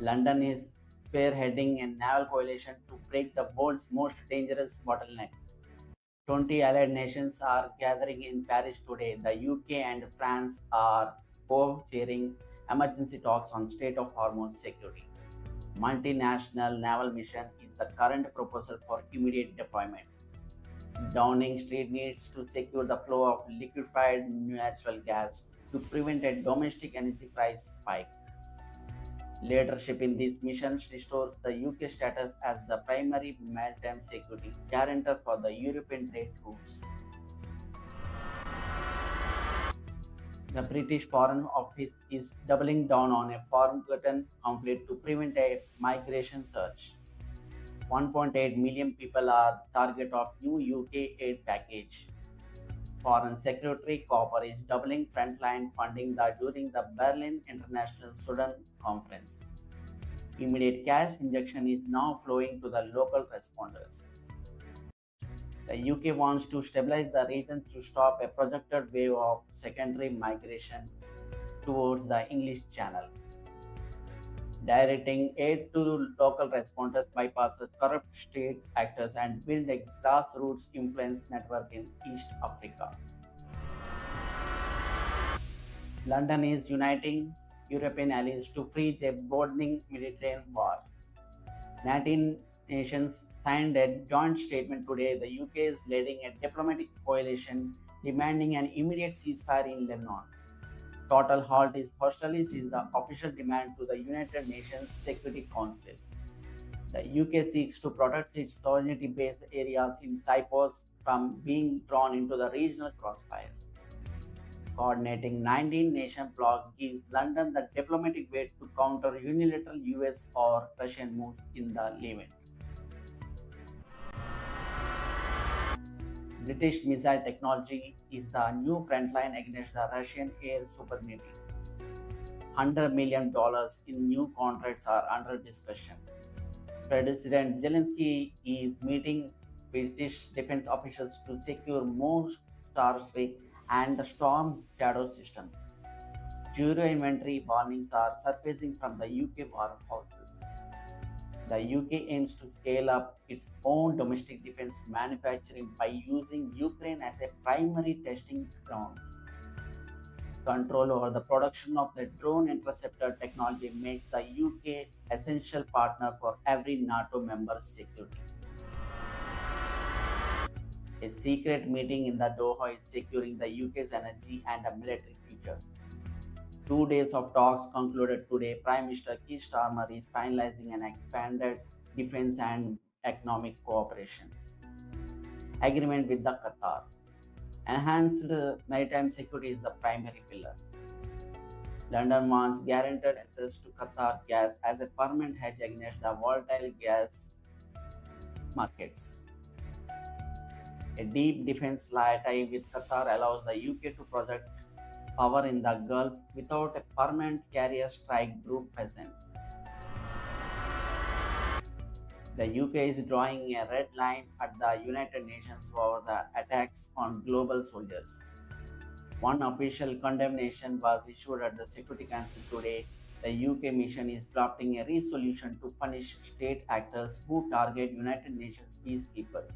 London is spearheading a naval coalition to break the world's most dangerous bottleneck. 20 allied nations are gathering in Paris today. The UK and France are co-chairing emergency talks on state of Hormuz security. Multinational naval mission is the current proposal for immediate deployment. Downing Street needs to secure the flow of liquefied natural gas to prevent a domestic energy price spike. Leadership in this mission restores the UK status as the primary maritime security guarantor for the European trade routes. The British Foreign Office is doubling down on a forgotten conflict to prevent a migration surge. 1.8 million people are target of new UK aid package. Foreign Secretary Copper is doubling frontline funding during the Berlin International Sudan Conference. Immediate cash injection is now flowing to the local responders. The UK wants to stabilize the region to stop a projected wave of secondary migration towards the English Channel. Directing aid to local responders bypasses corrupt state actors and build a grassroots influence network in East Africa. London is uniting European allies to freeze a broadening Mediterranean war. 19 nations signed a joint statement today. The UK is leading a diplomatic coalition demanding an immediate ceasefire in Lebanon. Total halt is hostilities is the official demand to the United Nations Security Council. The UK seeks to protect its sovereignty-based areas in Cyprus from being drawn into the regional crossfire. Coordinating 19-nation bloc gives London the diplomatic weight to counter unilateral US or Russian moves in the Levant. British missile technology is the new frontline against the Russian air sovereignty. $100 million in new contracts are under discussion. President Zelensky is meeting British defense officials to secure more Starstreak and the Storm Shadow system. Zero inventory warnings are surfacing from the UK warehouses. The UK aims to scale up its own domestic defense manufacturing by using Ukraine as a primary testing ground. Control over the production of the drone interceptor technology makes the UK essential partner for every NATO member's security. A secret meeting in the Doha is securing the UK's energy and a military future. 2 days of talks concluded today. Prime Minister Keir Starmer is finalizing an expanded defense and economic cooperation agreement with the Qatar. Enhanced maritime security is the primary pillar. London wants guaranteed access to Qatar gas as a permanent hedge against the volatile gas markets. A deep defense tie with Qatar allows the UK to project power in the Gulf without a permanent carrier strike group present. The UK is drawing a red line at the United Nations over the attacks on global soldiers. One official condemnation was issued at the Security Council today. The UK mission is drafting a resolution to punish state actors who target United Nations peacekeepers.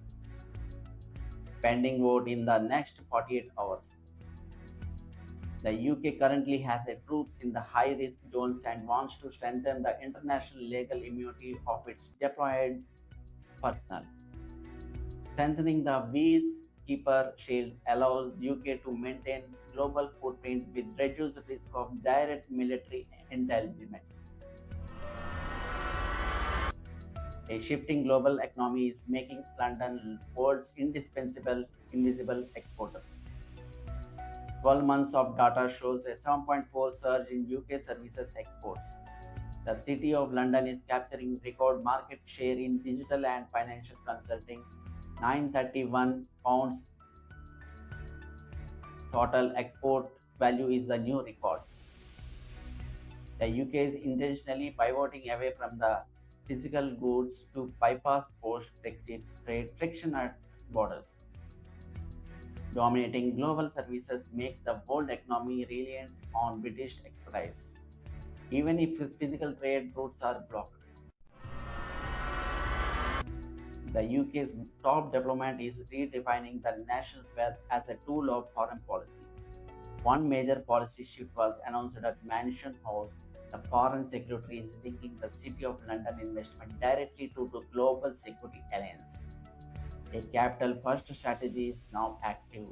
Pending vote in the next 48 hours. The UK currently has troops in the high-risk zones and wants to strengthen the international legal immunity of its deployed personnel. Strengthening the Peacekeeper shield allows UK to maintain global footprint with reduced risk of direct military entanglement. A shifting global economy is making London world's indispensable invisible exporter. 12 months of data shows a 7.4 surge in UK services exports. The City of London is capturing record market share in digital and financial consulting. £931 total export value is the new record. The UK is intentionally pivoting away from the physical goods to bypass post-Brexit trade friction at borders. Dominating global services makes the world economy reliant on British expertise. even if physical trade routes are blocked. The UK's top diplomat is redefining the national wealth as a tool of foreign policy. One major policy shift was announced at Mansion House. The Foreign Secretary is linking the City of London investment directly to the Global Security Alliance. A capital first strategy is now active.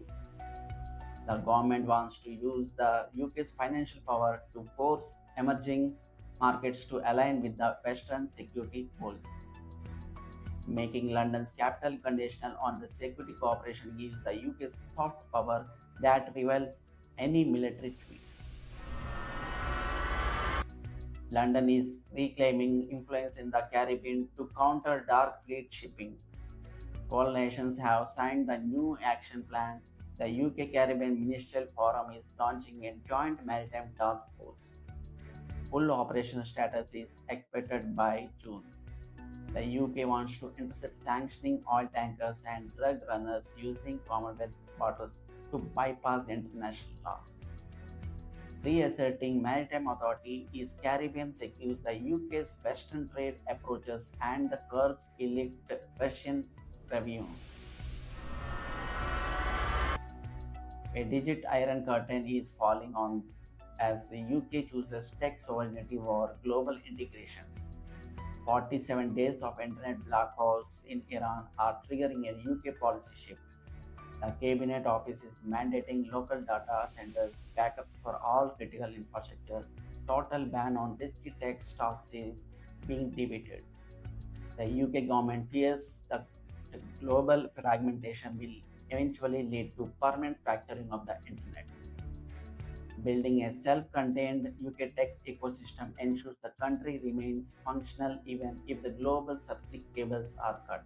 The government wants to use the UK's financial power to force emerging markets to align with the Western security goals. Making London's capital conditional on the security cooperation gives the UK's soft power that rivals any military feat. London is reclaiming influence in the Caribbean to counter dark fleet shipping. All nations have signed the new action plan. The UK Caribbean Ministerial Forum is launching a joint maritime task force. Full operational status is expected by June. The UK wants to intercept sanctioning oil tankers and drug runners using Commonwealth waters to bypass international law. Reasserting maritime authority is Caribbean secures the UK's western trade approaches and the curbs illegal Russian revenue. A digit iron curtain is falling on as the UK chooses tech sovereignty over global integration. 47 days of internet blackouts in Iran are triggering a UK policy shift. The Cabinet Office is mandating local data centers backups for all critical infrastructure. Total ban on risky tech stocks is being debated. The UK government fears the global fragmentation will eventually lead to permanent fracturing of the internet. Building a self-contained UK tech ecosystem ensures the country remains functional even if the global subsea cables are cut.